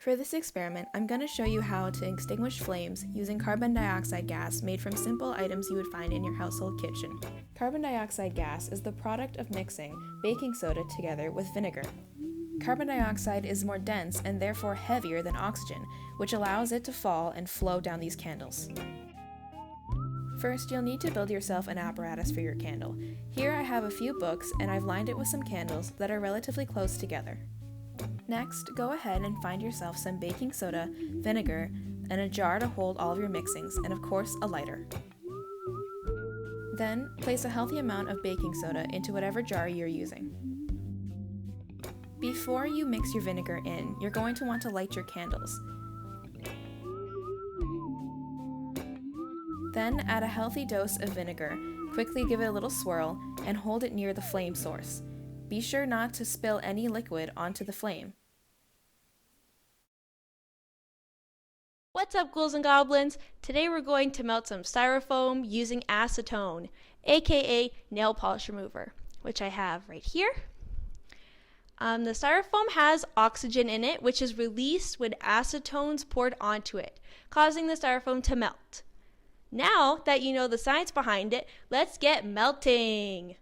For this experiment, I'm going to show you how to extinguish flames using carbon dioxide gas made from simple items you would find in your household kitchen. Carbon dioxide gas is the product of mixing baking soda together with vinegar. Carbon dioxide is more dense and therefore heavier than oxygen, which allows it to fall and flow down these candles. First, you'll need to build yourself an apparatus for your candle. Here I have a few books and I've lined it with some candles that are relatively close together. Next, go ahead and find yourself some baking soda, vinegar, and a jar to hold all of your mixings, and of course, a lighter. Then, place a healthy amount of baking soda into whatever jar you're using. Before you mix your vinegar in, you're going to want to light your candles. Then, add a healthy dose of vinegar, quickly give it a little swirl, and hold it near the flame source. Be sure not to spill any liquid onto the flame. What's up, ghouls and goblins? Today we're going to melt some styrofoam using acetone, aka nail polish remover, which I have right here. The styrofoam has oxygen in it, which is released when acetone's poured onto it, causing the styrofoam to melt. Now that you know the science behind it, let's get melting!